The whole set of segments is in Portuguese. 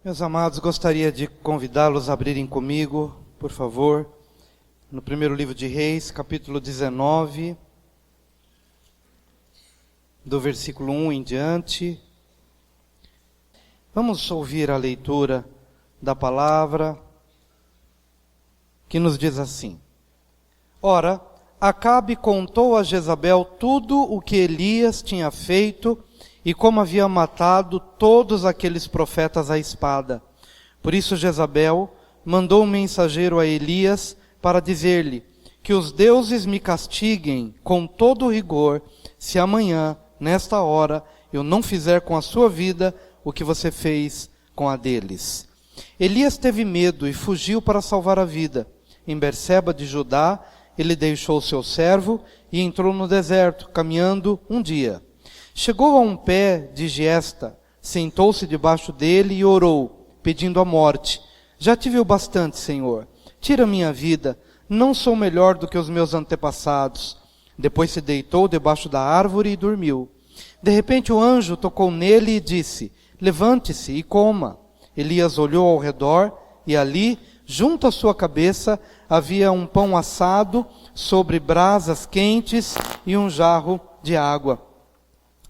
Meus amados, gostaria de convidá-los a abrirem comigo, por favor, no primeiro livro de Reis, capítulo 19, do versículo 1 em diante. Vamos ouvir a leitura da palavra, que nos diz assim: Ora, Acabe contou a Jezabel tudo o que Elias tinha feito e como havia matado todos aqueles profetas à espada. Por isso Jezabel mandou um mensageiro a Elias para dizer-lhe: que os deuses me castiguem com todo rigor, se amanhã, nesta hora, eu não fizer com a sua vida o que você fez com a deles. Elias teve medo e fugiu para salvar a vida. Em Berseba de Judá, ele deixou seu servo e entrou no deserto, caminhando um dia. Chegou a um pé de giesta, sentou-se debaixo dele e orou, pedindo a morte. Já tive o bastante, Senhor. Tira minha vida, não sou melhor do que os meus antepassados. Depois se deitou debaixo da árvore e dormiu. De repente o anjo tocou nele e disse: levante-se e coma. Elias olhou ao redor e ali, junto à sua cabeça, havia um pão assado sobre brasas quentes e um jarro de água.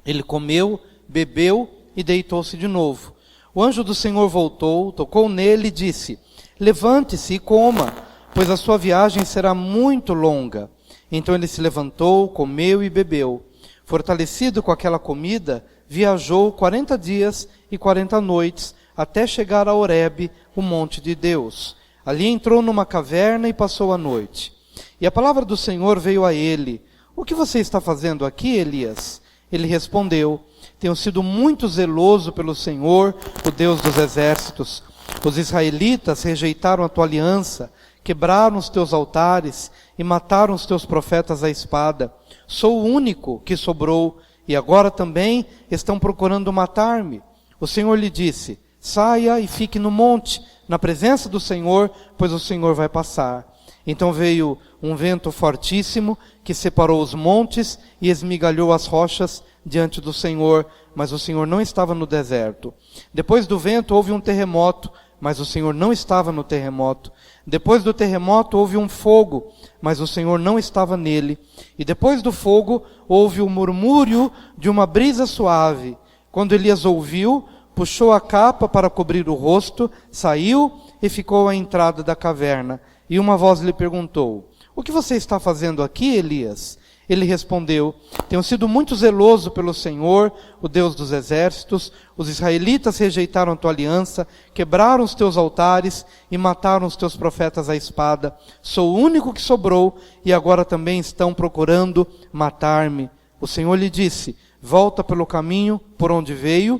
Ele comeu, bebeu e deitou-se de novo. O anjo do Senhor voltou, tocou nele e disse: levante-se e coma, pois a sua viagem será muito longa. Então ele se levantou, comeu e bebeu. Fortalecido com aquela comida, viajou 40 dias e 40 noites, até chegar a Horebe, o monte de Deus. Ali entrou numa caverna e passou a noite. E a palavra do Senhor veio a ele: o que você está fazendo aqui, Elias? Ele respondeu: tenho sido muito zeloso pelo Senhor, o Deus dos exércitos. Os israelitas rejeitaram a tua aliança, quebraram os teus altares e mataram os teus profetas à espada. Sou o único que sobrou e agora também estão procurando matar-me. O Senhor lhe disse: saia e fique no monte, na presença do Senhor, pois o Senhor vai passar. Então veio um vento fortíssimo que separou os montes e esmigalhou as rochas diante do Senhor, mas o Senhor não estava no deserto. Depois do vento houve um terremoto, mas o Senhor não estava no terremoto. Depois do terremoto houve um fogo, mas o Senhor não estava nele. E depois do fogo houve o murmúrio de uma brisa suave. Quando Elias ouviu, puxou a capa para cobrir o rosto, saiu e ficou à entrada da caverna. E uma voz lhe perguntou: o que você está fazendo aqui, Elias? Ele respondeu: tenho sido muito zeloso pelo Senhor, o Deus dos exércitos. Os israelitas rejeitaram a tua aliança, quebraram os teus altares e mataram os teus profetas à espada. Sou o único que sobrou e agora também estão procurando matar-me. O Senhor lhe disse: volta pelo caminho por onde veio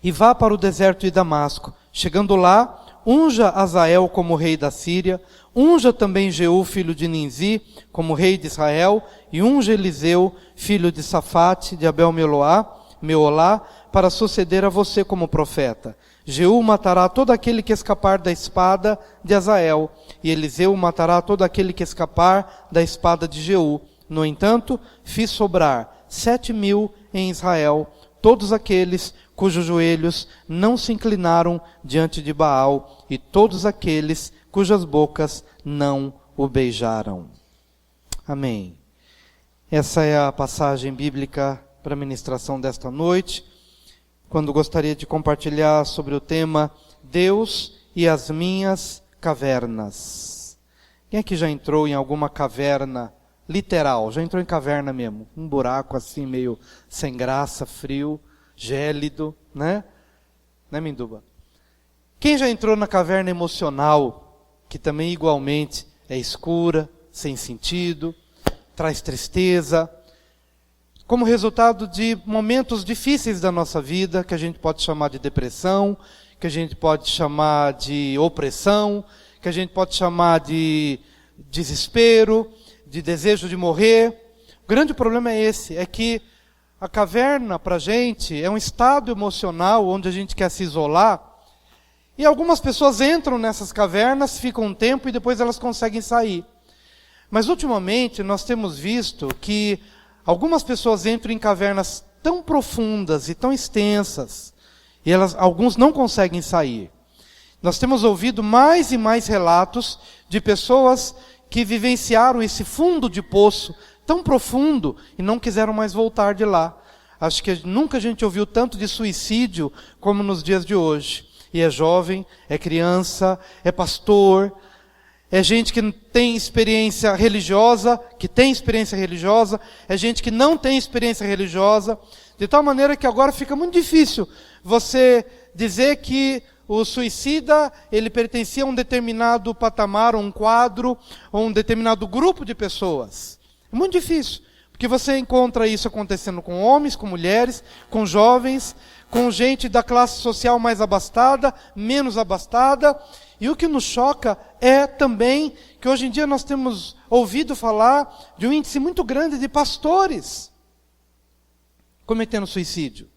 e vá para o deserto de Damasco. Chegando lá, unja Azael como rei da Síria, unja também Jeú, filho de Ninzi, como rei de Israel, e unja Eliseu, filho de Safate, de Abel-Meolá, para suceder a você como profeta. Jeú matará todo aquele que escapar da espada de Azael, e Eliseu matará todo aquele que escapar da espada de Jeú. No entanto, fiz sobrar 7.000 em Israel, todos aqueles cujos joelhos não se inclinaram diante de Baal, e todos aqueles cujas bocas não o beijaram. Amém. Essa é a passagem bíblica para a ministração desta noite, quando gostaria de compartilhar sobre o tema Deus e as minhas cavernas. Quem aqui já entrou em alguma caverna literal? Já entrou em caverna mesmo? Um buraco assim meio sem graça, frio, gélido, né? Né, Minduba? Quem já entrou na caverna emocional, que também igualmente é escura, sem sentido, traz tristeza, como resultado de momentos difíceis da nossa vida, que a gente pode chamar de depressão, que a gente pode chamar de opressão, que a gente pode chamar de desespero, de desejo de morrer. O grande problema é esse, é que a caverna para a gente é um estado emocional onde a gente quer se isolar, e algumas pessoas entram nessas cavernas, ficam um tempo e depois elas conseguem sair. Mas ultimamente nós temos visto que algumas pessoas entram em cavernas tão profundas e tão extensas, E alguns não conseguem sair. Nós temos ouvido mais e mais relatos de pessoas que vivenciaram esse fundo de poço tão profundo e não quiseram mais voltar de lá. Acho que nunca a gente ouviu tanto de suicídio como nos dias de hoje. E é jovem, é criança, é pastor, é gente que tem experiência religiosa, é gente que não tem experiência religiosa, de tal maneira que agora fica muito difícil você dizer que o suicida, ele pertencia a um determinado patamar, um quadro, ou um determinado grupo de pessoas. É muito difícil, porque você encontra isso acontecendo com homens, com mulheres, com jovens, com gente da classe social mais abastada, menos abastada. E o que nos choca é também que hoje em dia nós temos ouvido falar de um índice muito grande de pastores cometendo suicídio.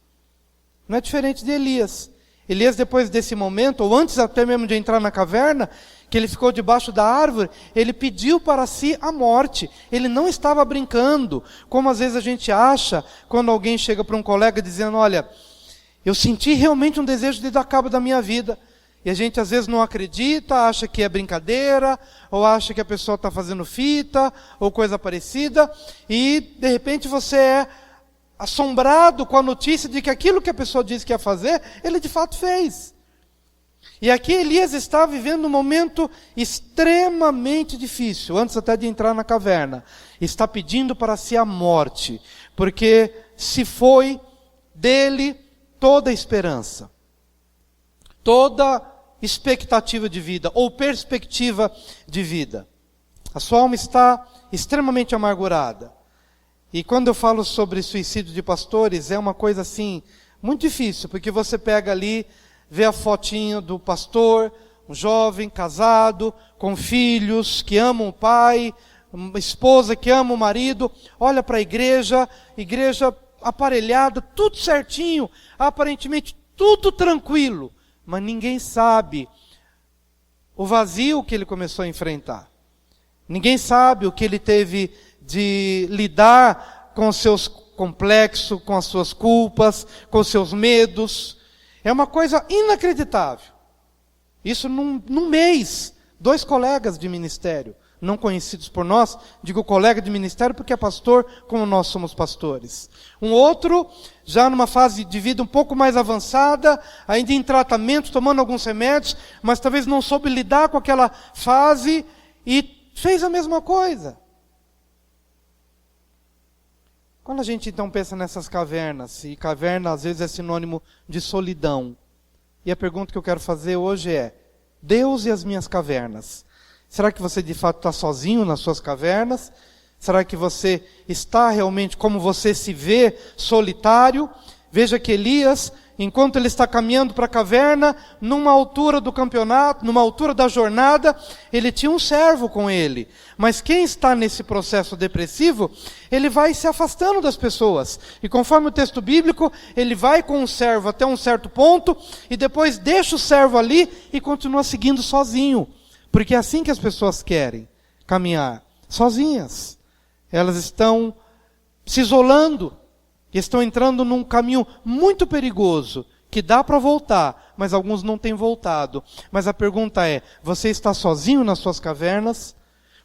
Não é diferente de Elias. Elias, depois desse momento, ou antes até mesmo de entrar na caverna, que ele ficou debaixo da árvore, ele pediu para si a morte. Ele não estava brincando, como às vezes a gente acha, quando alguém chega para um colega dizendo, olha, eu senti realmente um desejo de dar cabo da minha vida. E a gente às vezes não acredita, acha que é brincadeira, ou acha que a pessoa está fazendo fita, ou coisa parecida, e de repente você é assombrado com a notícia de que aquilo que a pessoa disse que ia fazer, ele de fato fez. E aqui Elias está vivendo um momento extremamente difícil, antes até de entrar na caverna. Está pedindo para si a morte, porque se foi dele toda a esperança, toda expectativa de vida, ou perspectiva de vida. A sua alma está extremamente amargurada. E quando eu falo sobre suicídio de pastores, é uma coisa assim, muito difícil, porque você pega ali, vê a fotinha do pastor, um jovem, casado, com filhos, que amam o pai, uma esposa que ama o marido, olha para a igreja aparelhada, tudo certinho, aparentemente tudo tranquilo, mas ninguém sabe o vazio que ele começou a enfrentar. Ninguém sabe o que ele teve de lidar com os seus complexos, com as suas culpas, com os seus medos. É uma coisa inacreditável. Isso num mês, 2 colegas de ministério, não conhecidos por nós, digo colega de ministério porque é pastor, como nós somos pastores. Um outro, já numa fase de vida um pouco mais avançada, ainda em tratamento, tomando alguns remédios, mas talvez não soube lidar com aquela fase e fez a mesma coisa. Quando a gente então pensa nessas cavernas, e caverna às vezes é sinônimo de solidão, e a pergunta que eu quero fazer hoje é, Deus e as minhas cavernas, será que você de fato está sozinho nas suas cavernas? Será que você está realmente como você se vê, solitário? Veja que Elias, enquanto ele está caminhando para a caverna, numa altura do campeonato, numa altura da jornada, ele tinha um servo com ele. Mas quem está nesse processo depressivo, ele vai se afastando das pessoas. E conforme o texto bíblico, ele vai com o servo até um certo ponto, e depois deixa o servo ali e continua seguindo sozinho. Porque é assim que as pessoas querem caminhar, sozinhas. Elas estão se isolando, estão entrando num caminho muito perigoso, que dá para voltar, mas alguns não têm voltado. Mas a pergunta é, você está sozinho nas suas cavernas?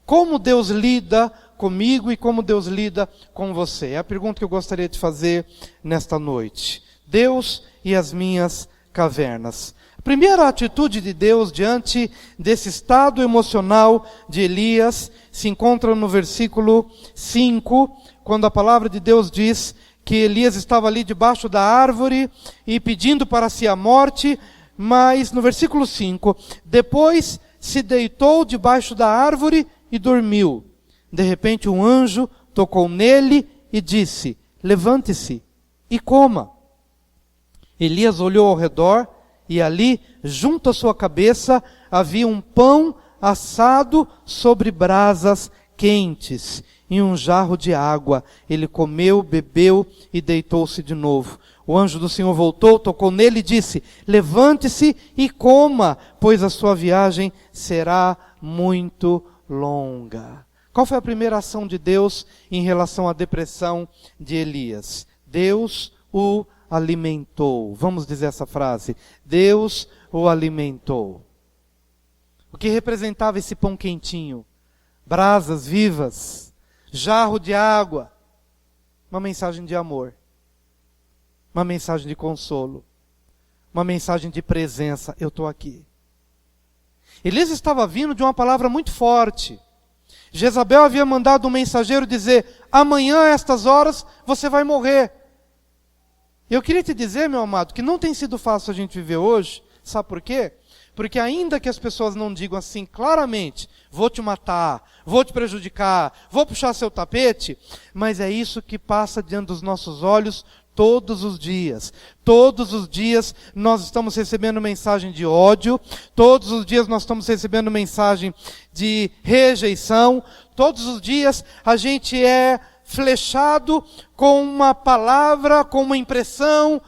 Como Deus lida comigo e como Deus lida com você? É a pergunta que eu gostaria de fazer nesta noite. Deus e as minhas cavernas. A primeira atitude de Deus diante desse estado emocional de Elias se encontra no versículo 5, quando a palavra de Deus diz que Elias estava ali debaixo da árvore e pedindo para si a morte, mas no versículo 5, depois se deitou debaixo da árvore e dormiu. De repente um anjo tocou nele e disse, levante-se e coma. Elias olhou ao redor e ali, junto à sua cabeça, havia um pão assado sobre brasas quentes e um jarro de água. Ele comeu, bebeu e deitou-se de novo. O anjo do Senhor voltou, tocou nele e disse, levante-se e coma, pois a sua viagem será muito longa. Qual foi a primeira ação de Deus em relação à depressão de Elias? Deus o alimentou. Vamos dizer essa frase. Deus o alimentou. O que representava esse pão quentinho? Brasas vivas, jarro de água. Uma mensagem de amor. Uma mensagem de consolo. Uma mensagem de presença. Eu estou aqui. Elias estava vindo de uma palavra muito forte. Jezabel havia mandado um mensageiro dizer: amanhã a estas horas você vai morrer. Eu queria te dizer, meu amado, que não tem sido fácil a gente viver hoje. Sabe por quê? Porque ainda que as pessoas não digam assim claramente: vou te matar, vou te prejudicar, vou puxar seu tapete, mas é isso que passa diante dos nossos olhos todos os dias. Todos os dias nós estamos recebendo mensagem de ódio, todos os dias nós estamos recebendo mensagem de rejeição, todos os dias a gente é flechado com uma palavra, com uma impressão.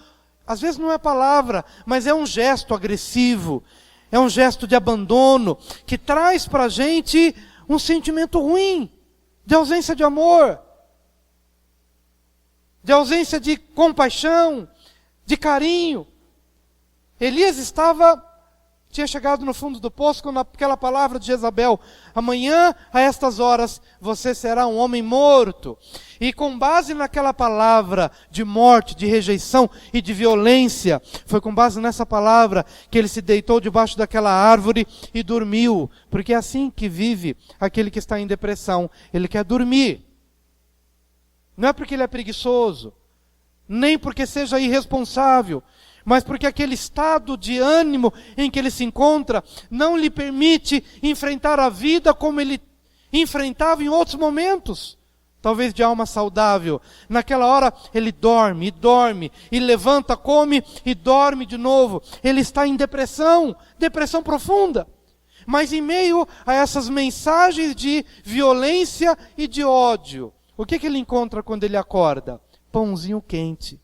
Às vezes não é palavra, mas é um gesto agressivo, é um gesto de abandono, que traz para a gente um sentimento ruim, de ausência de amor, de ausência de compaixão, de carinho. Elias tinha chegado no fundo do poço com aquela palavra de Jezabel: amanhã a estas horas você será um homem morto. E com base naquela palavra de morte, de rejeição e de violência, foi com base nessa palavra que ele se deitou debaixo daquela árvore e dormiu. Porque é assim que vive aquele que está em depressão. Ele quer dormir. Não é porque ele é preguiçoso, nem porque seja irresponsável, mas porque aquele estado de ânimo em que ele se encontra não lhe permite enfrentar a vida como ele enfrentava em outros momentos, talvez de alma saudável. Naquela hora ele dorme, e levanta, come e dorme de novo. Ele está em depressão profunda. Mas em meio a essas mensagens de violência e de ódio, o que ele encontra quando ele acorda? Pãozinho quente.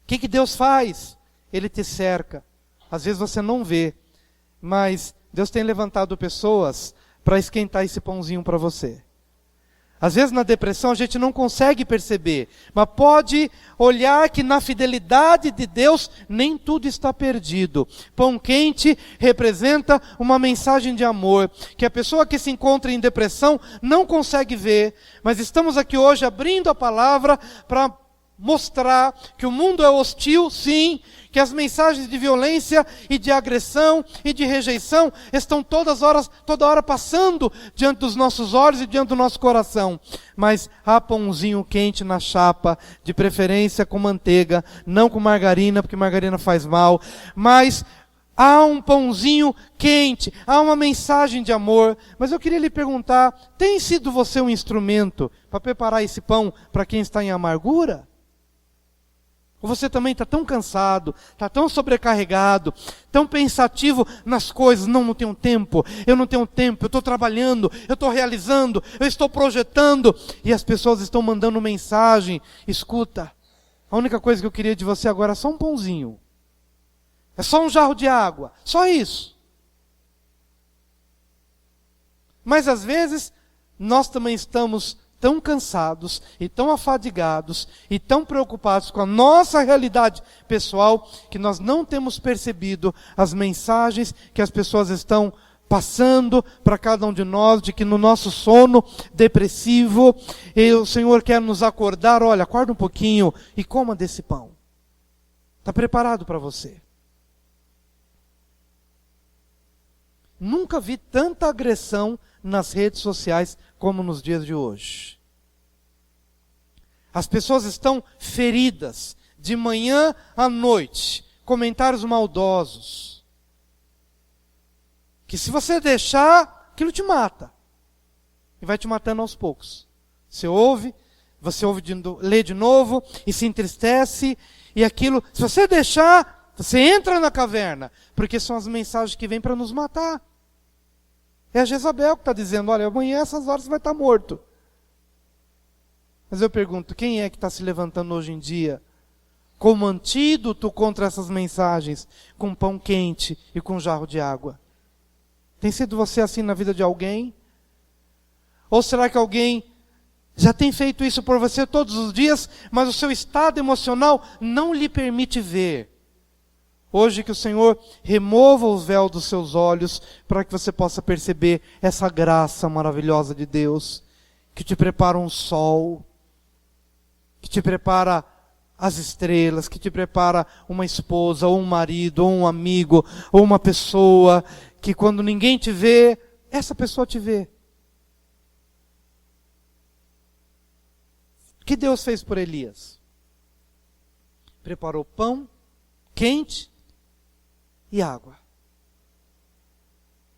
O que Deus faz? Ele te cerca. Às vezes você não vê, mas Deus tem levantado pessoas para esquentar esse pãozinho para você. Às vezes na depressão a gente não consegue perceber, mas pode olhar que na fidelidade de Deus nem tudo está perdido. Pão quente representa uma mensagem de amor, que a pessoa que se encontra em depressão não consegue ver, mas estamos aqui hoje abrindo a palavra para mostrar que o mundo é hostil, sim, que as mensagens de violência e de agressão e de rejeição estão toda hora passando diante dos nossos olhos e diante do nosso coração. Mas há pãozinho quente na chapa, de preferência com manteiga, não com margarina, porque margarina faz mal, mas há um pãozinho quente, há uma mensagem de amor. Mas eu queria lhe perguntar: tem sido você um instrumento para preparar esse pão para quem está em amargura? Ou você também está tão cansado, está tão sobrecarregado, tão pensativo nas coisas: não tenho tempo, eu estou trabalhando, eu estou realizando, eu estou projetando, e as pessoas estão mandando mensagem: escuta, a única coisa que eu queria de você agora é só um pãozinho, é só um jarro de água, só isso. Mas às vezes, nós também estamos tão cansados e tão afadigados e tão preocupados com a nossa realidade pessoal, que nós não temos percebido as mensagens que as pessoas estão passando para cada um de nós, de que no nosso sono depressivo, o Senhor quer nos acordar: olha, acorda um pouquinho e coma desse pão. Está preparado para você. Nunca vi tanta agressão nas redes sociais como nos dias de hoje. As pessoas estão feridas de manhã à noite, comentários maldosos, que se você deixar, aquilo te mata, e vai te matando aos poucos. Você ouve, lê de novo, e se entristece, e aquilo, se você deixar, você entra na caverna, porque são as mensagens que vêm para nos matar. É a Jezabel que está dizendo: olha, amanhã essas horas você vai estar morto. Mas eu pergunto: quem é que está se levantando hoje em dia como antídoto contra essas mensagens, com pão quente e com jarro de água? Tem sido você assim na vida de alguém? Ou será que alguém já tem feito isso por você todos os dias, mas o seu estado emocional não lhe permite ver. Hoje que o Senhor remova o véu dos seus olhos, para que você possa perceber essa graça maravilhosa de Deus, que te prepara um sol, que te prepara as estrelas, que te prepara uma esposa, ou um marido, ou um amigo, ou uma pessoa, que quando ninguém te vê, essa pessoa te vê. O que Deus fez por Elias? Preparou pão quente e água.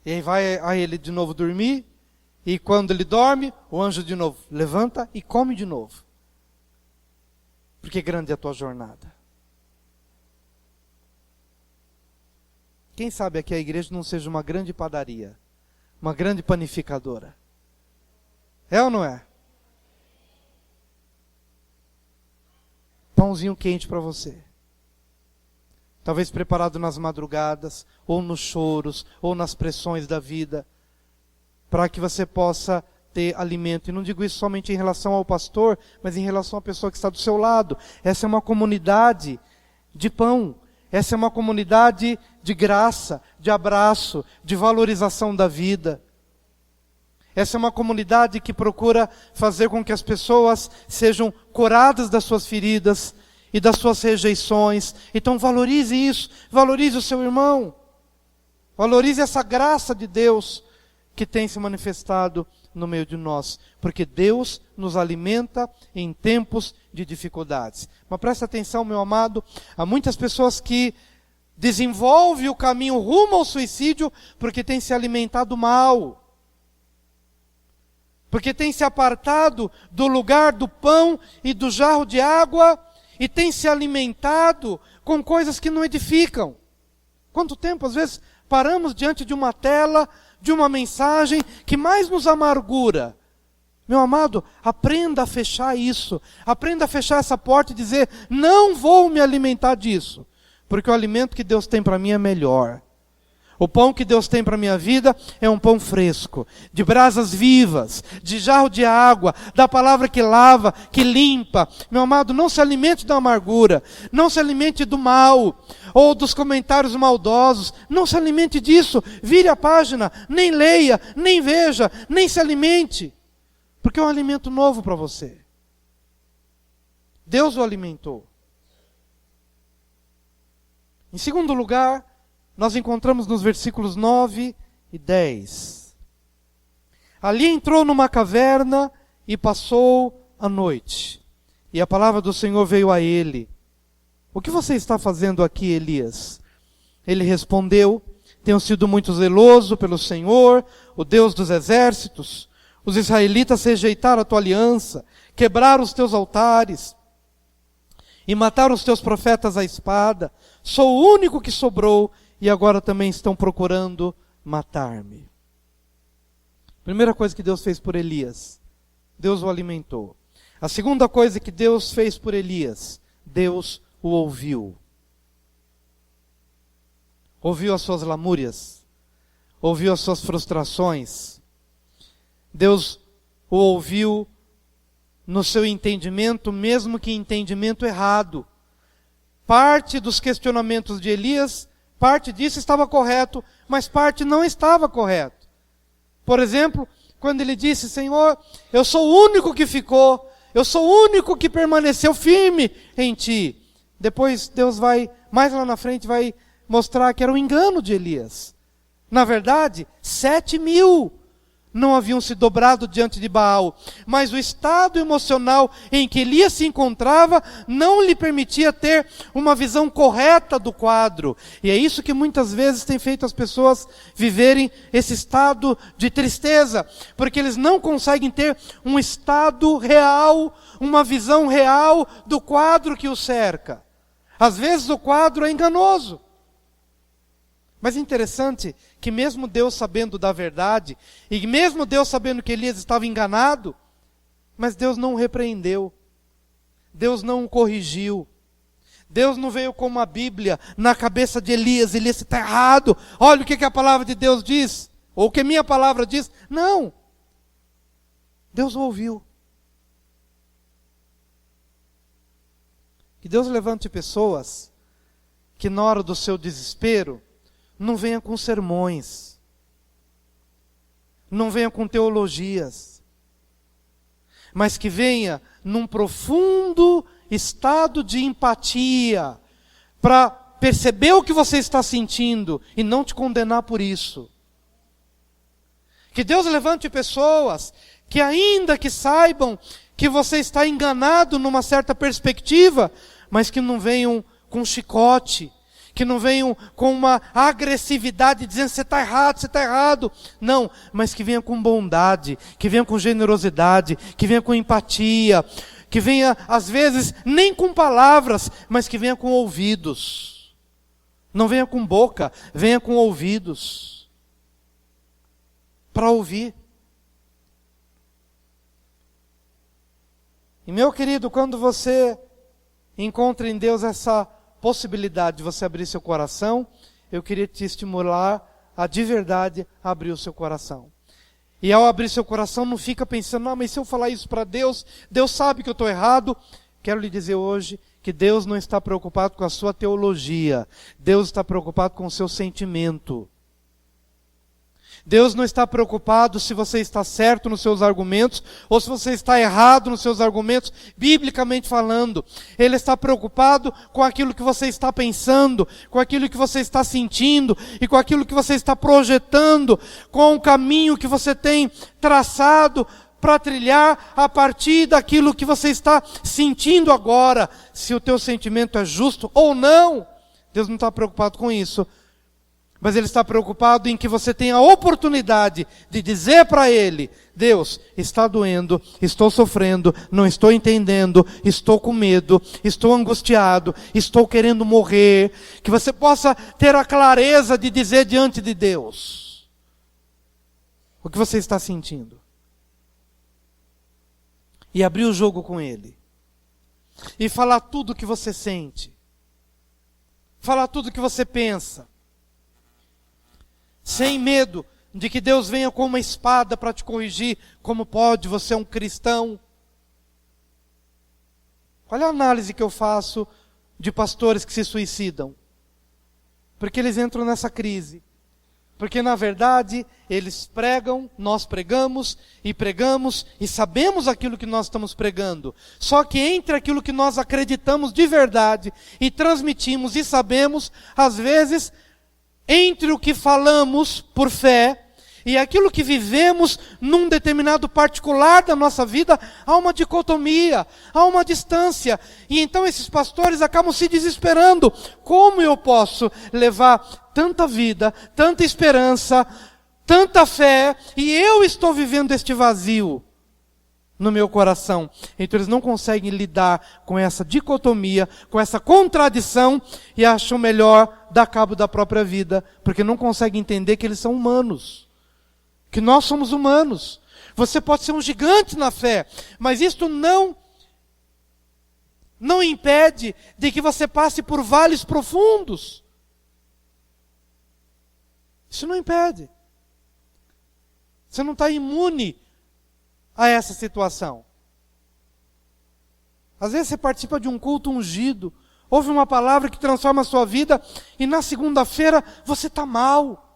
E aí vai a ele de novo dormir, e quando ele dorme, o anjo de novo levanta e come de novo. Porque grande é a tua jornada. Quem sabe aqui a igreja não seja uma grande padaria, uma grande panificadora. É ou não é? Pãozinho quente para você. Talvez preparado nas madrugadas, ou nos choros, ou nas pressões da vida, para que você possa ter alimento. E não digo isso somente em relação ao pastor, mas em relação à pessoa que está do seu lado. Essa é uma comunidade de pão. Essa é uma comunidade de graça, de abraço, de valorização da vida. Essa é uma comunidade que procura fazer com que as pessoas sejam curadas das suas feridas e das suas rejeições. Então valorize isso, valorize o seu irmão. Valorize essa graça de Deus que tem se manifestado no meio de nós, porque Deus nos alimenta em tempos de dificuldades. Mas presta atenção, meu amado, há muitas pessoas que desenvolvem o caminho rumo ao suicídio porque têm se alimentado mal, porque têm se apartado do lugar do pão e do jarro de água e têm se alimentado com coisas que não edificam. Quanto tempo, às vezes, paramos diante de uma tela, de uma mensagem que mais nos amargura. Meu amado, aprenda a fechar isso. Aprenda a fechar essa porta e dizer, não vou me alimentar disso. Porque o alimento que Deus tem para mim é melhor. O pão que Deus tem para a minha vida é um pão fresco, de brasas vivas, de jarro de água, da palavra que lava, que limpa. Meu amado, não se alimente da amargura, não se alimente do mal, ou dos comentários maldosos, não se alimente disso. Vire a página, nem leia, nem veja, nem se alimente, porque é um alimento novo para você. Deus o alimentou. Em segundo lugar, nós encontramos nos versículos 9 e 10. Ali entrou numa caverna e passou a noite. E a palavra do Senhor veio a ele. O que você está fazendo aqui, Elias? Ele respondeu, tenho sido muito zeloso pelo Senhor, o Deus dos exércitos. Os israelitas rejeitaram a tua aliança, quebraram os teus altares e mataram os teus profetas à espada. Sou o único que sobrou e agora também estão procurando matar-me. Primeira coisa que Deus fez por Elias, Deus o alimentou. A segunda coisa que Deus fez por Elias, Deus o ouviu. Ouviu as suas lamúrias, ouviu as suas frustrações. Deus o ouviu no seu entendimento, mesmo que entendimento errado. Parte dos questionamentos de Elias, parte disso estava correto, mas parte não estava correto. Por exemplo, quando ele disse, Senhor, eu sou o único que ficou, eu sou o único que permaneceu firme em Ti. Depois Deus vai, mais lá na frente, vai mostrar que era um engano de Elias. Na verdade, 7.000 não haviam se dobrado diante de Baal, mas o estado emocional em que Elias se encontrava não lhe permitia ter uma visão correta do quadro. E é isso que muitas vezes tem feito as pessoas viverem esse estado de tristeza, porque eles não conseguem ter um estado real, uma visão real do quadro que o cerca. Às vezes o quadro é enganoso. Mas é interessante que mesmo Deus sabendo da verdade, e mesmo Deus sabendo que Elias estava enganado, mas Deus não o repreendeu, Deus não o corrigiu, Deus não veio com uma Bíblia na cabeça de Elias, Elias está errado, olha o que a palavra de Deus diz, ou o que minha palavra diz. Não, Deus o ouviu, Que Deus levante pessoas que na hora do seu desespero não venha com sermões, não venha com teologias, mas que venha num profundo estado de empatia, para perceber o que você está sentindo e não te condenar por isso. Que Deus levante pessoas que, ainda que saibam que você está enganado numa certa perspectiva, mas que não venham com chicote, que não venham com uma agressividade dizendo você está errado. Não, mas que venha com bondade, que venha com generosidade, que venha com empatia, que venha às vezes nem com palavras, mas que venha com ouvidos. Não venha com boca, venha com ouvidos. Para ouvir. E meu querido, quando você encontra em Deus essa possibilidade de você abrir seu coração, eu queria te estimular a de verdade abrir o seu coração. E ao abrir seu coração, não fica pensando, mas se eu falar isso para Deus, Deus sabe que eu estou errado. Quero lhe dizer hoje que Deus não está preocupado com a sua teologia. Deus está preocupado com o seu sentimento. Deus não está preocupado se você está certo nos seus argumentos ou se você está errado nos seus argumentos, biblicamente falando. Ele está preocupado com aquilo que você está pensando, com aquilo que você está sentindo e com aquilo que você está projetando, com o caminho que você tem traçado para trilhar a partir daquilo que você está sentindo agora. Se o teu sentimento é justo ou não, Deus não está preocupado com isso. Mas Ele está preocupado em que você tenha a oportunidade de dizer para Ele, Deus, está doendo, estou sofrendo, não estou entendendo, estou com medo, estou angustiado, estou querendo morrer. Que você possa ter a clareza de dizer diante de Deus o que você está sentindo. E abrir o jogo com Ele. E falar tudo o que você sente. Falar tudo o que você pensa. Sem medo de que Deus venha com uma espada para te corrigir. Como pode? Você é um cristão. Olha a análise que eu faço de pastores que se suicidam. Porque eles entram nessa crise. Porque na verdade eles pregam, nós pregamos e sabemos aquilo que nós estamos pregando. Só que entre aquilo que nós acreditamos de verdade e transmitimos e sabemos, às vezes, entre o que falamos por fé e aquilo que vivemos num determinado particular da nossa vida, há uma dicotomia, há uma distância. E então esses pastores acabam se desesperando. Como eu posso levar tanta vida, tanta esperança, tanta fé, e eu estou vivendo este vazio no meu coração? Então eles não conseguem lidar com essa dicotomia, com essa contradição, e acham melhor dar cabo da própria vida, porque não conseguem entender que eles são humanos, que nós somos humanos. Você pode ser um gigante na fé, mas isto não impede de que você passe por vales profundos. Isso não impede. Você não está imune a essa situação. Às vezes você participa de um culto ungido, ouve uma palavra que transforma a sua vida, e na segunda-feira você está mal.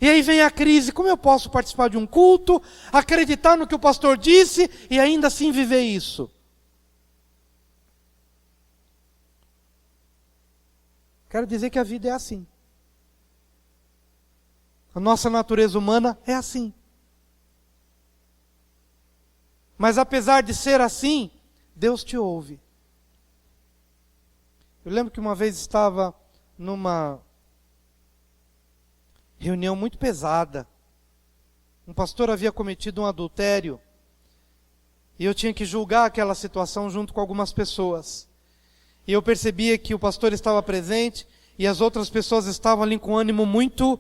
E aí vem a crise: como eu posso participar de um culto, acreditar no que o pastor disse e ainda assim viver isso? Quero dizer que a vida é assim. A nossa natureza humana é assim. Mas apesar de ser assim, Deus te ouve. Eu lembro que uma vez estava numa reunião muito pesada. Um pastor havia cometido um adultério. E eu tinha que julgar aquela situação junto com algumas pessoas. E eu percebia que o pastor estava presente e as outras pessoas estavam ali com ânimo muito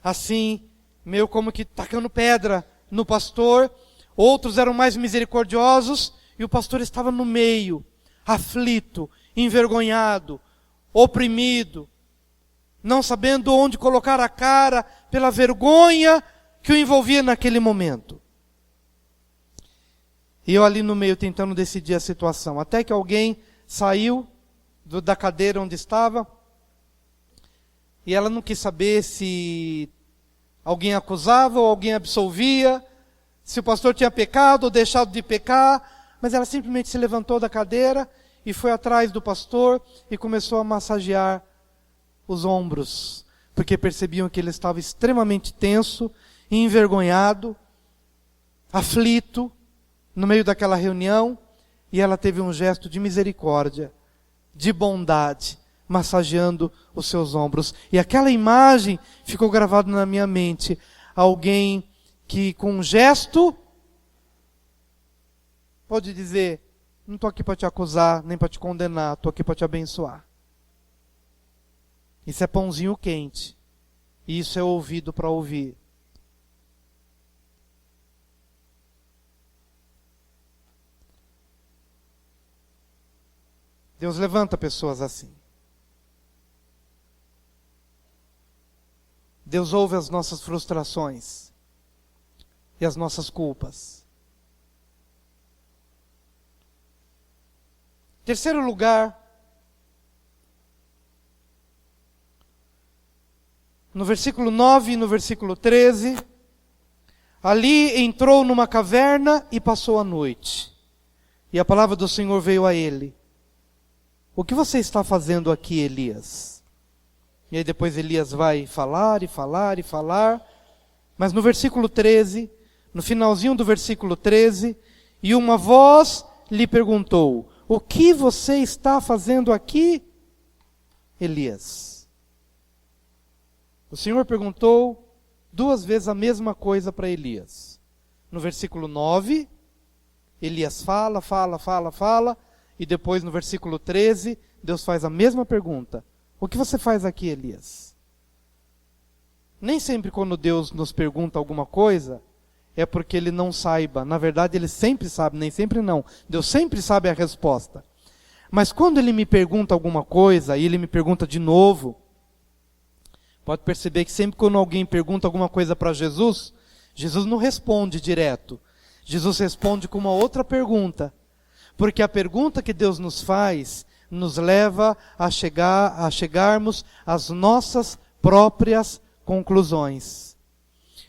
assim, meio como que tacando pedra no pastor. Outros eram mais misericordiosos e o pastor estava no meio, aflito, envergonhado, oprimido, não sabendo onde colocar a cara pela vergonha que o envolvia naquele momento. E eu ali no meio tentando decidir a situação, até que alguém saiu da cadeira onde estava, e ela não quis saber se alguém acusava ou alguém absolvia, se o pastor tinha pecado ou deixado de pecar, mas ela simplesmente se levantou da cadeira e foi atrás do pastor e começou a massagear os ombros, porque percebiam que ele estava extremamente tenso, envergonhado, aflito, no meio daquela reunião, e ela teve um gesto de misericórdia, de bondade, massageando os seus ombros. E aquela imagem ficou gravada na minha mente. Alguém que com um gesto pode dizer: não estou aqui para te acusar, nem para te condenar, estou aqui para te abençoar. Isso é pãozinho quente. E isso é ouvido para ouvir. Deus levanta pessoas assim. Deus ouve as nossas frustrações e as nossas culpas. Terceiro lugar, no versículo 9 e no versículo 13, ali entrou numa caverna e passou a noite. E a palavra do Senhor veio a ele: o que você está fazendo aqui, Elias? E aí depois Elias vai falar e falar e falar. Mas no versículo 13, no finalzinho do versículo 13, e uma voz lhe perguntou: o que você está fazendo aqui, Elias? O Senhor perguntou 2 vezes a mesma coisa para Elias. No versículo 9, Elias fala, e depois no versículo 13, Deus faz a mesma pergunta: o que você faz aqui, Elias? Nem sempre quando Deus nos pergunta alguma coisa, é porque Ele não saiba. Na verdade, Ele sempre sabe, nem sempre não. Deus sempre sabe a resposta. Mas quando Ele me pergunta alguma coisa, e Ele me pergunta de novo, pode perceber que sempre quando alguém pergunta alguma coisa para Jesus, Jesus não responde direto. Jesus responde com uma outra pergunta. Porque a pergunta que Deus nos faz nos leva a chegarmos às nossas próprias conclusões.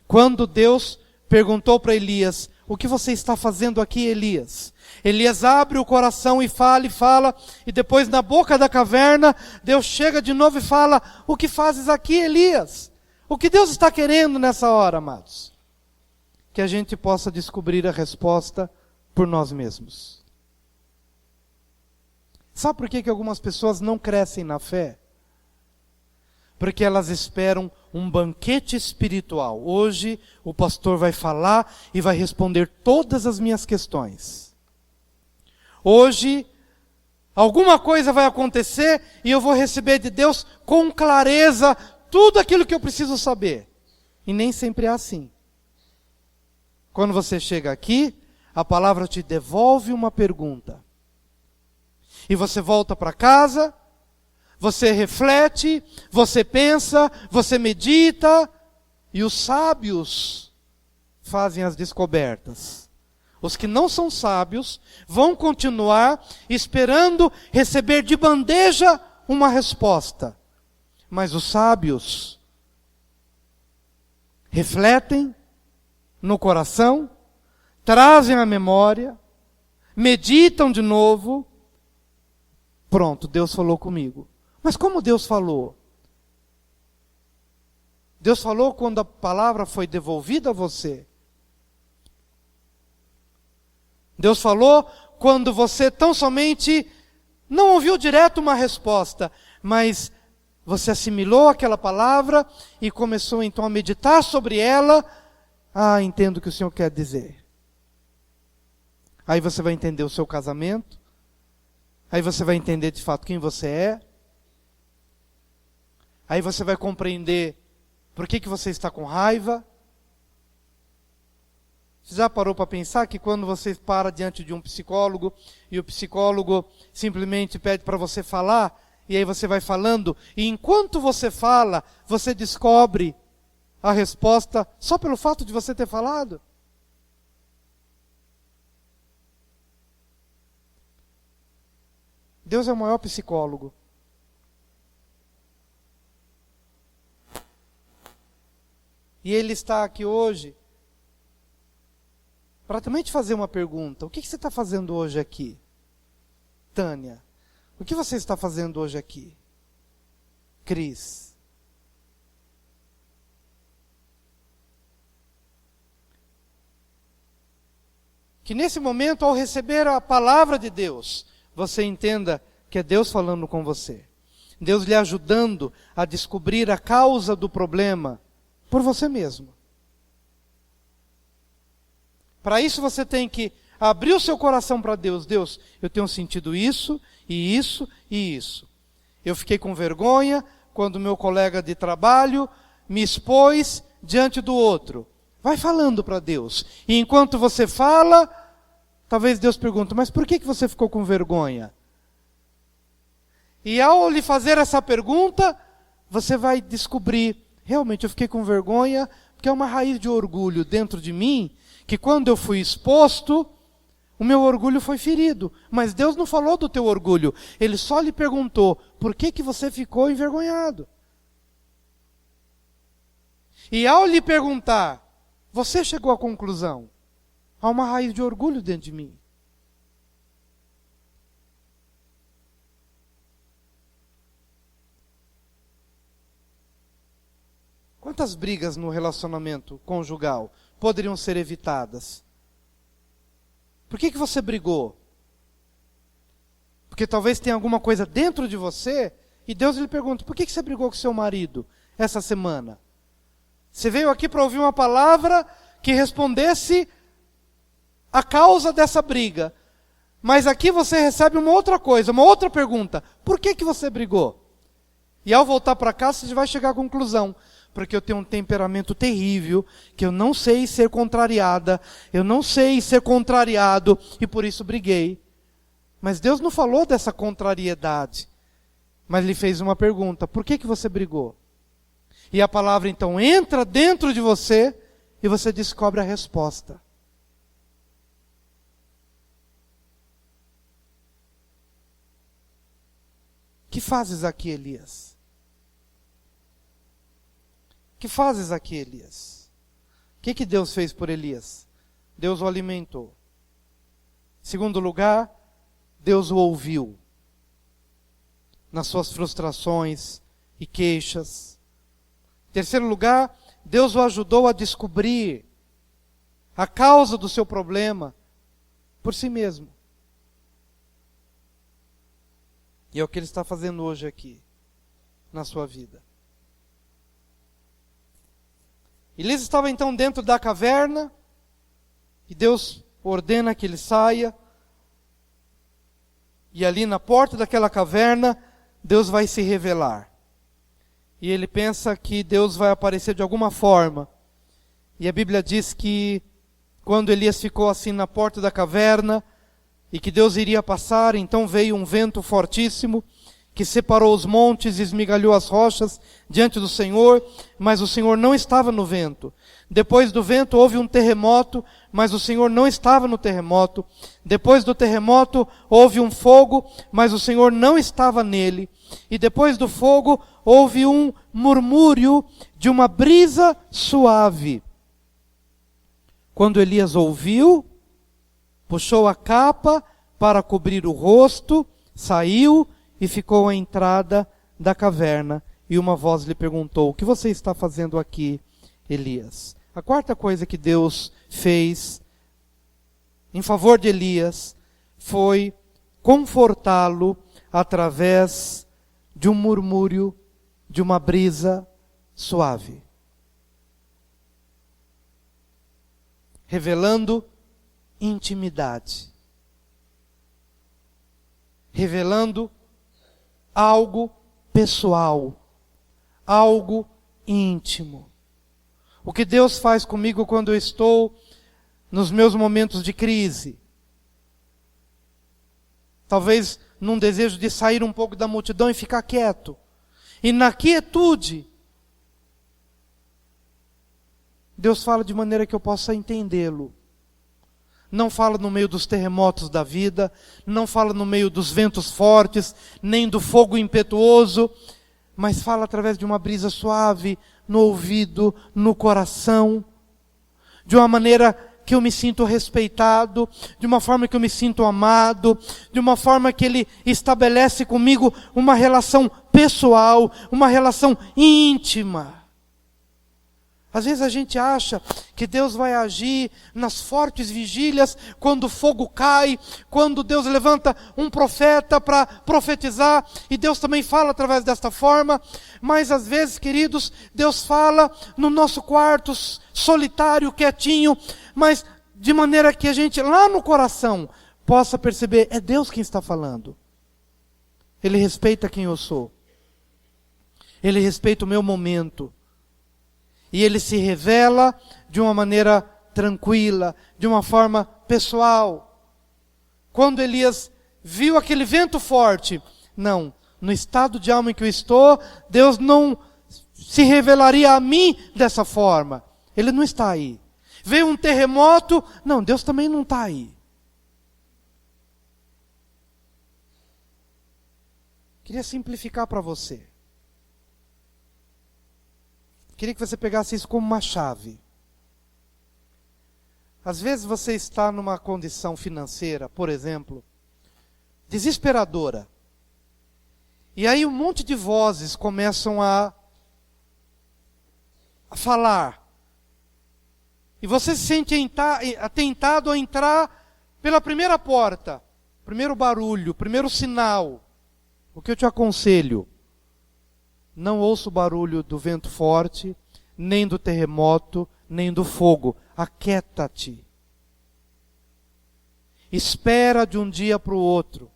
Quando Deus perguntou para Elias: o que você está fazendo aqui, Elias? Elias abre o coração e fala, e depois na boca da caverna, Deus chega de novo e fala: o que fazes aqui, Elias? O que Deus está querendo nessa hora, amados? Que a gente possa descobrir a resposta por nós mesmos. Sabe por que algumas pessoas não crescem na fé? Porque elas esperam um banquete espiritual. Hoje o pastor vai falar e vai responder todas as minhas questões. Hoje alguma coisa vai acontecer e eu vou receber de Deus com clareza tudo aquilo que eu preciso saber. E nem sempre é assim. Quando você chega aqui, a palavra te devolve uma pergunta. E você volta para casa, você reflete, você pensa, você medita, e os sábios fazem as descobertas. Os que não são sábios vão continuar esperando receber de bandeja uma resposta. Mas os sábios refletem no coração, trazem a memória, meditam de novo. Pronto, Deus falou comigo. Mas como Deus falou? Deus falou quando a palavra foi devolvida a você. Deus falou quando você tão somente não ouviu direto uma resposta, mas você assimilou aquela palavra e começou então a meditar sobre ela. Ah, entendo o que o Senhor quer dizer. Aí você vai entender o seu casamento. Aí você vai entender de fato quem você é. Aí você vai compreender por que você está com raiva. Você já parou para pensar que quando você para diante de um psicólogo e o psicólogo simplesmente pede para você falar, e aí você vai falando, e enquanto você fala, você descobre a resposta só pelo fato de você ter falado? Deus é o maior psicólogo. E Ele está aqui hoje para também te fazer uma pergunta. O que você está fazendo hoje aqui? Tânia, o que você está fazendo hoje aqui? Cris. Que nesse momento, ao receber a palavra de Deus, você entenda que é Deus falando com você. Deus lhe ajudando a descobrir a causa do problema por você mesmo. Para isso você tem que abrir o seu coração para Deus. Deus, eu tenho sentido isso, e isso, e isso. Eu fiquei com vergonha quando meu colega de trabalho me expôs diante do outro. Vai falando para Deus. E enquanto você fala, talvez Deus pergunte, mas por que você ficou com vergonha? E ao lhe fazer essa pergunta, você vai descobrir, realmente eu fiquei com vergonha, porque é uma raiz de orgulho dentro de mim, que quando eu fui exposto, o meu orgulho foi ferido. Mas Deus não falou do teu orgulho. Ele só lhe perguntou, por que você ficou envergonhado? E ao lhe perguntar, você chegou à conclusão, há uma raiz de orgulho dentro de mim. Quantas brigas no relacionamento conjugal poderiam ser evitadas? Por que você brigou? Porque talvez tenha alguma coisa dentro de você, e Deus lhe pergunta, por que você brigou com seu marido essa semana? Você veio aqui para ouvir uma palavra que respondesse a causa dessa briga. Mas aqui você recebe uma outra coisa, uma outra pergunta. Por que você brigou? E ao voltar para casa, você vai chegar à conclusão. Porque eu tenho um temperamento terrível, que eu não sei ser contrariada, eu não sei ser contrariado, e por isso briguei. Mas Deus não falou dessa contrariedade, mas lhe fez uma pergunta, por que você brigou? E a palavra então entra dentro de você, e você descobre a resposta. Que fazes aqui, Elias? Que fazes aqui, Elias? O que Deus fez por Elias? Deus o alimentou. Em segundo lugar, Deus o ouviu nas suas frustrações e queixas. Em terceiro lugar, Deus o ajudou a descobrir a causa do seu problema por si mesmo. E é o que Ele está fazendo hoje aqui, na sua vida. Elias estava então dentro da caverna, e Deus ordena que ele saia, e ali na porta daquela caverna, Deus vai se revelar. E ele pensa que Deus vai aparecer de alguma forma. E a Bíblia diz que quando Elias ficou assim na porta da caverna, e que Deus iria passar, então veio um vento fortíssimo, que separou os montes e esmigalhou as rochas diante do Senhor, mas o Senhor não estava no vento. Depois do vento houve um terremoto, mas o Senhor não estava no terremoto. Depois do terremoto houve um fogo, mas o Senhor não estava nele. E depois do fogo houve um murmúrio de uma brisa suave. Quando Elias ouviu, puxou a capa para cobrir o rosto, saiu e ficou à entrada da caverna. E uma voz lhe perguntou, o que você está fazendo aqui, Elias? A quarta coisa que Deus fez em favor de Elias foi confortá-lo através de um murmúrio, de uma brisa suave. Revelando intimidade. Revelando algo pessoal, algo íntimo. O que Deus faz comigo quando eu estou nos meus momentos de crise? Talvez num desejo de sair um pouco da multidão e ficar quieto. E na quietude, Deus fala de maneira que eu possa entendê-lo. não fala no meio dos terremotos da vida, não fala no meio dos ventos fortes, nem do fogo impetuoso, mas fala através de uma brisa suave, no ouvido, no coração, de uma maneira que eu me sinto respeitado, de uma forma que eu me sinto amado, de uma forma que Ele estabelece comigo uma relação pessoal, uma relação íntima. Às vezes a gente acha que Deus vai agir nas fortes vigílias, quando o fogo cai, quando Deus levanta um profeta para profetizar, e Deus também fala através desta forma, mas às vezes, queridos, Deus fala no nosso quarto, solitário, quietinho, mas de maneira que a gente, lá no coração, possa perceber, é Deus quem está falando. Ele respeita quem eu sou. Ele respeita o meu momento. E Ele se revela de uma maneira tranquila, de uma forma pessoal. Quando Elias viu aquele vento forte, não, no estado de alma em que eu estou, Deus não se revelaria a mim dessa forma. Ele não está aí. Veio um terremoto, não, Deus também não está aí. Queria simplificar para você. Queria que você pegasse isso como uma chave. Às vezes você está numa condição financeira, por exemplo, desesperadora. E aí um monte de vozes começam a falar. E você se sente tentado a entrar pela primeira porta, primeiro barulho, primeiro sinal. O que eu te aconselho? Não ouça o barulho do vento forte, nem do terremoto, nem do fogo. Aquieta-te. Espera de um dia para o outro.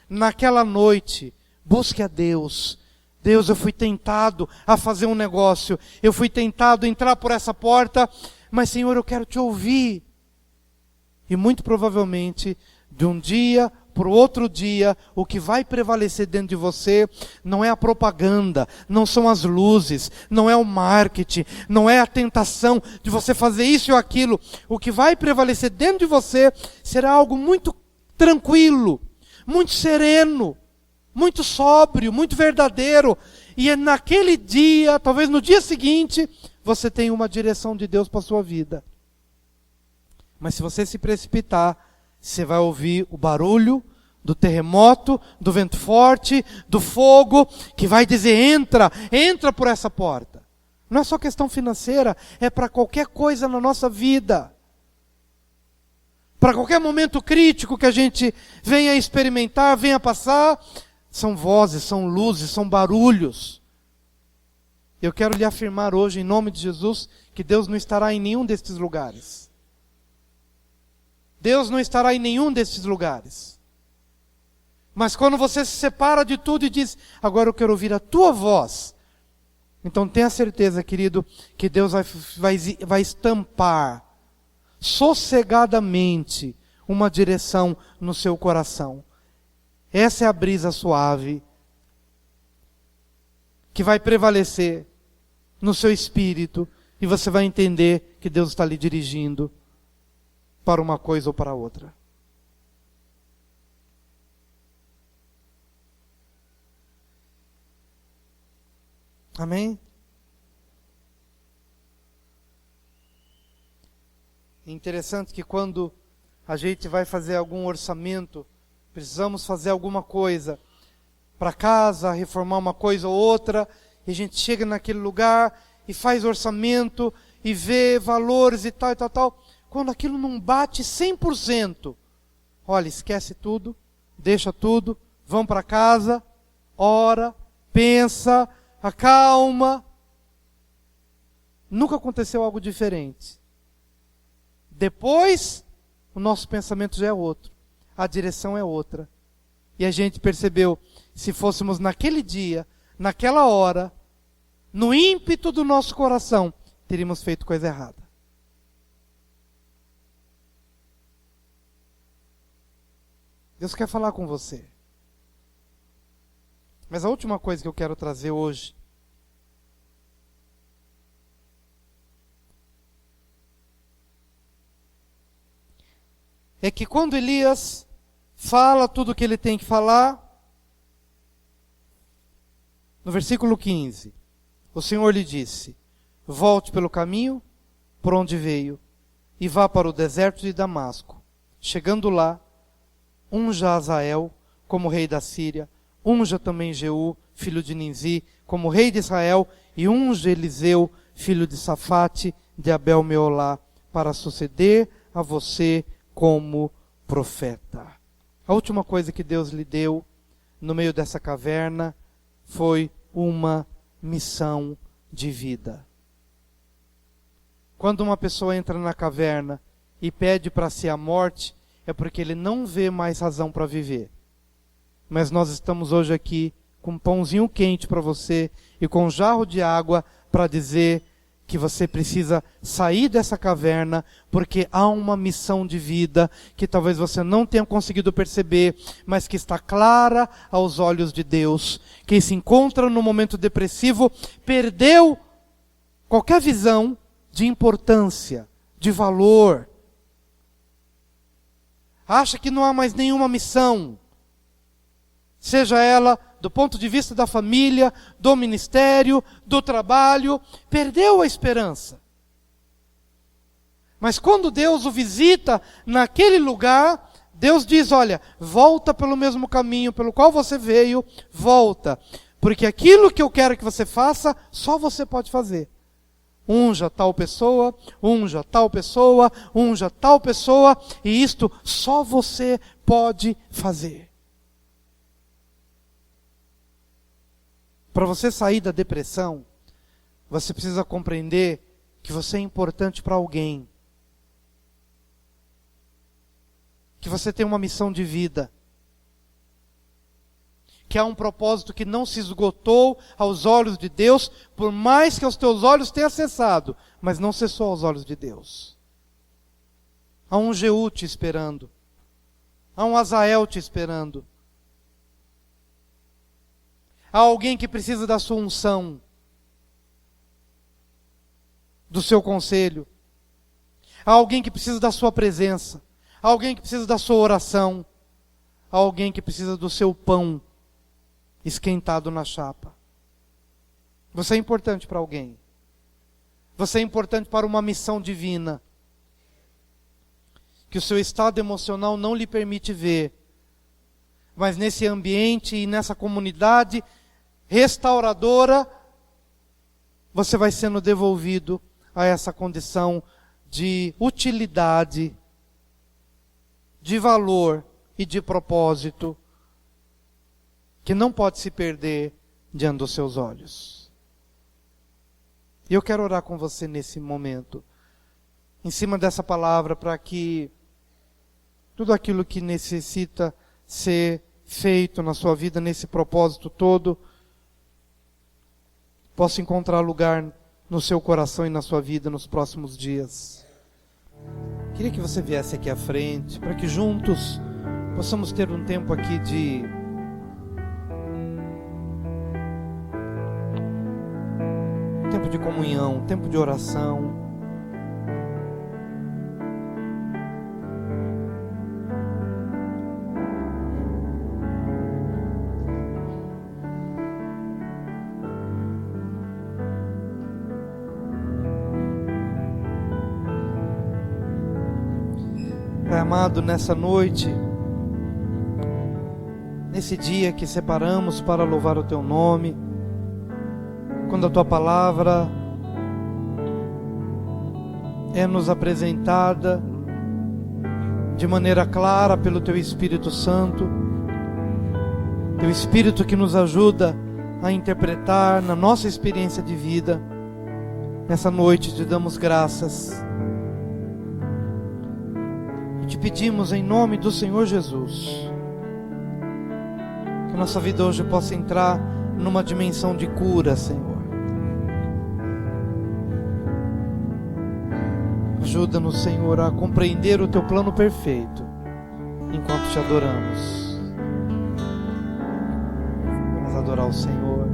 Naquela noite, busque a Deus. Deus, eu fui tentado a fazer um negócio. Eu fui tentado a entrar por essa porta. Mas, Senhor, eu quero te ouvir. E muito provavelmente, de um dia para o outro dia, o que vai prevalecer dentro de você não é a propaganda, não são as luzes, não é o marketing, não é a tentação de você fazer isso ou aquilo. O que vai prevalecer dentro de você será algo muito tranquilo, muito sereno, muito sóbrio, muito verdadeiro. E é naquele dia, talvez no dia seguinte, você tem uma direção de Deus para a sua vida. Mas se você se precipitar, você vai ouvir o barulho do terremoto, do vento forte, do fogo, que vai dizer, entra por essa porta. Não é só questão financeira, é para qualquer coisa na nossa vida. Para qualquer momento crítico que a gente venha experimentar, venha passar, são vozes, são luzes, são barulhos. Eu quero lhe afirmar hoje, em nome de Jesus, que Deus não estará em nenhum destes lugares. Deus não estará em nenhum desses lugares. Mas quando você se separa de tudo e diz, agora eu quero ouvir a tua voz, então tenha certeza, querido, que Deus vai estampar sossegadamente uma direção no seu coração. Essa é a brisa suave que vai prevalecer no seu espírito e você vai entender que Deus está lhe dirigindo para uma coisa ou para outra. Amém? É interessante que quando a gente vai fazer algum orçamento, precisamos fazer alguma coisa para casa, reformar uma coisa ou outra, e a gente chega naquele lugar e faz orçamento e vê valores e tal e tal, tal. Quando aquilo não bate 100%, olha, esquece tudo, deixa tudo, vão para casa, ora, pensa, acalma. Nunca aconteceu algo diferente. Depois, o nosso pensamento já é outro, a direção é outra. E a gente percebeu, se fôssemos naquele dia, naquela hora, no ímpeto do nosso coração, teríamos feito coisa errada. Deus quer falar com você. Mas a última coisa que eu quero trazer hoje é que quando Elias fala tudo o que ele tem que falar, no versículo 15, o Senhor lhe disse: volte pelo caminho por onde veio e vá para o deserto de Damasco. Chegando lá, unja Azael como rei da Síria, unja também Jeú, filho de Ninzi, como rei de Israel, e unja Eliseu, filho de Safate, de Abel-Meolá, para suceder a você como profeta. A última coisa que Deus lhe deu no meio dessa caverna foi uma missão de vida. Quando uma pessoa entra na caverna e pede para si a morte, é porque ele não vê mais razão para viver. Mas nós estamos hoje aqui com um pãozinho quente para você e com um jarro de água para dizer que você precisa sair dessa caverna, porque há uma missão de vida que talvez você não tenha conseguido perceber, mas que está clara aos olhos de Deus. Quem se encontra no momento depressivo perdeu qualquer visão de importância, de valor. Acha que não há mais nenhuma missão, seja ela do ponto de vista da família, do ministério, do trabalho, perdeu a esperança. Mas quando Deus o visita naquele lugar, Deus diz: olha, volta pelo mesmo caminho pelo qual você veio, volta, porque aquilo que eu quero que você faça, só você pode fazer. Unja tal pessoa, unja tal pessoa, unja tal pessoa, e isto só você pode fazer. Para você sair da depressão, você precisa compreender que você é importante para alguém. Que você tem uma missão de vida. Que há um propósito que não se esgotou aos olhos de Deus, por mais que aos teus olhos tenha cessado, mas não cessou aos olhos de Deus. Há um Jeú te esperando. Há um Azael te esperando. Há alguém que precisa da sua unção, do seu conselho. Há alguém que precisa da sua presença. Há alguém que precisa da sua oração. Há alguém que precisa do seu pão esquentado na chapa. Você é importante para alguém. Você é importante para uma missão divina, que o seu estado emocional não lhe permite ver. Mas nesse ambiente e nessa comunidade restauradora, você vai sendo devolvido a essa condição de utilidade, de valor e de propósito, que não pode se perder diante dos seus olhos. E eu quero orar com você nesse momento, em cima dessa palavra, para que tudo aquilo que necessita ser feito na sua vida, nesse propósito todo, possa encontrar lugar no seu coração e na sua vida nos próximos dias. Queria que você viesse aqui à frente, para que juntos possamos ter um tempo aqui de tempo de comunhão, tempo de oração. Pai amado, nessa noite, nesse dia que separamos para louvar o Teu nome, quando a Tua palavra é nos apresentada de maneira clara pelo Teu Espírito Santo, Teu Espírito que nos ajuda a interpretar na nossa experiência de vida. Nessa noite te damos graças e te pedimos em nome do Senhor Jesus, que nossa vida hoje possa entrar numa dimensão de cura, Senhor. Ajuda-nos, Senhor, a compreender o Teu plano perfeito enquanto te adoramos. Vamos adorar o Senhor.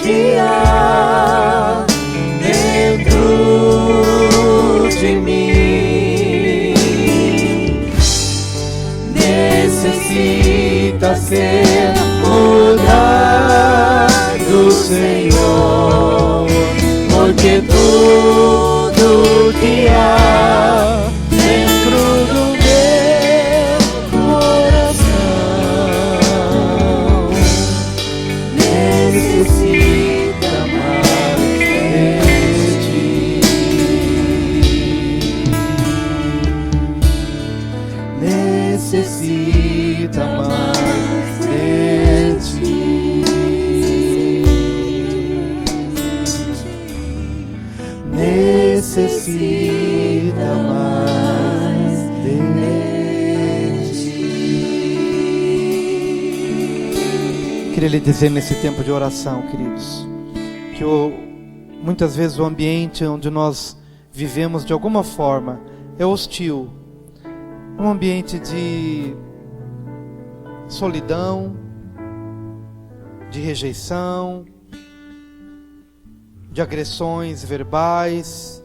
que há dentro de mim necessita ser mudado, Senhor, porque tudo que há dentro do meu coração necessita mais de ti. Necessita mais de ti. Necessita mais de ti. Queria lhe dizer nesse tempo de oração, queridos, que muitas vezes o ambiente onde nós vivemos de alguma forma é hostil. Um ambiente de solidão, de rejeição, de agressões verbais.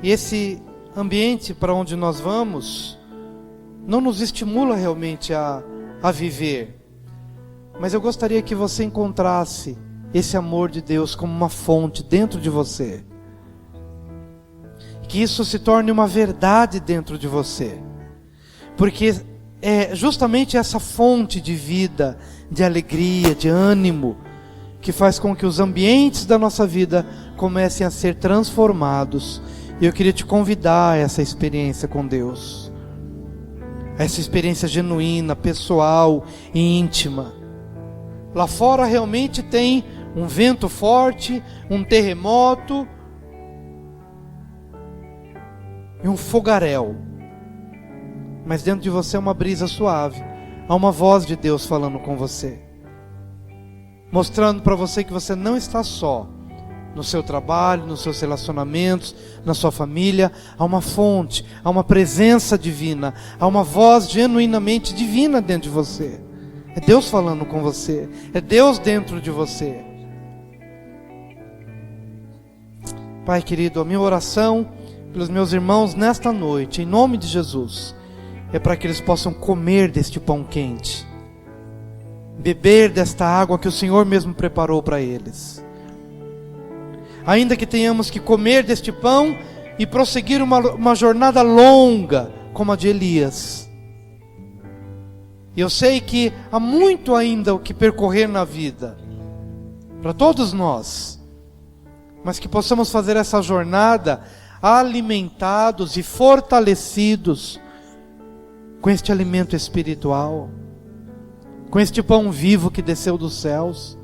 E esse ambiente para onde nós vamos não nos estimula realmente a viver. Mas eu gostaria que você encontrasse esse amor de Deus como uma fonte dentro de você. Que isso se torne uma verdade dentro de você. Porque é justamente essa fonte de vida, de alegria, de ânimo, que faz com que os ambientes da nossa vida comecem a ser transformados. E eu queria te convidar a essa experiência com Deus. Essa experiência genuína, pessoal e íntima. Lá fora realmente tem um vento forte, um terremoto e um fogaréu. Mas dentro de você é uma brisa suave. Há uma voz de Deus falando com você, mostrando para você que você não está só. No seu trabalho, nos seus relacionamentos, na sua família. Há uma fonte, há uma presença divina, há uma voz genuinamente divina dentro de você. É Deus falando com você, é Deus dentro de você. Pai querido, a minha oração pelos meus irmãos nesta noite, em nome de Jesus, é para que eles possam comer deste pão quente, beber desta água que o Senhor mesmo preparou para eles. Ainda que tenhamos que comer deste pão e prosseguir uma jornada longa, como a de Elias. E eu sei que há muito ainda o que percorrer na vida, para todos nós, mas que possamos fazer essa jornada alimentados e fortalecidos com este alimento espiritual, com este pão vivo que desceu dos céus,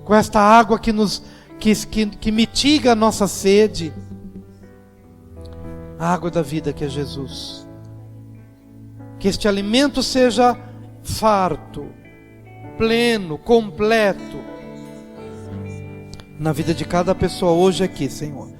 com esta água que mitiga a nossa sede, a água da vida que é Jesus. Que este alimento seja farto, pleno, completo na vida de cada pessoa hoje aqui, Senhor,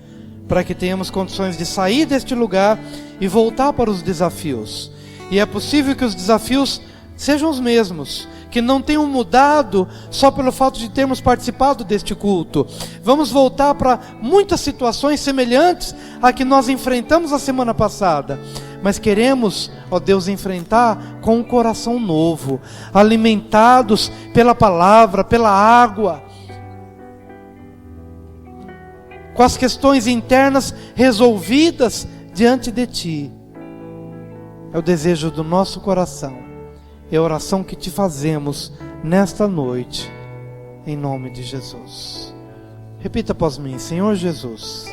para que tenhamos condições de sair deste lugar e voltar para os desafios. E é possível que os desafios sejam os mesmos, que não tenham mudado só pelo fato de termos participado deste culto. Vamos voltar para muitas situações semelhantes a que nós enfrentamos a semana passada, mas queremos, ó Deus, enfrentar com um coração novo, alimentados pela palavra, pela água, com as questões internas resolvidas diante de Ti. É o desejo do nosso coração, é a oração que te fazemos nesta noite, em nome de Jesus. Repita após mim: Senhor Jesus,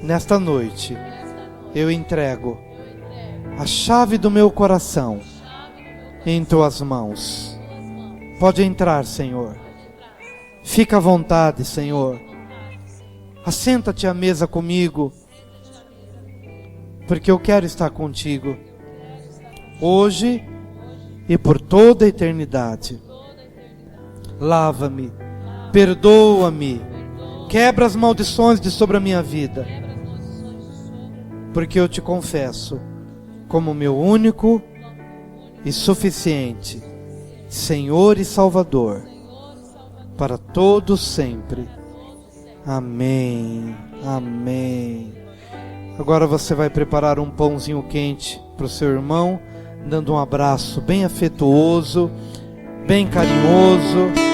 nesta noite eu entrego a chave do meu coração em Tuas mãos. Pode entrar, Senhor. Fica à vontade, Senhor. Assenta-te à mesa comigo, porque eu quero estar contigo hoje e por toda a eternidade. Lava-me, perdoa-me, quebra as maldições de sobre a minha vida, porque eu te confesso como meu único e suficiente Senhor e Salvador, para todos sempre. Amém. Amém. Agora você vai preparar um pãozinho quente para o seu irmão, dando um abraço bem afetuoso, bem carinhoso.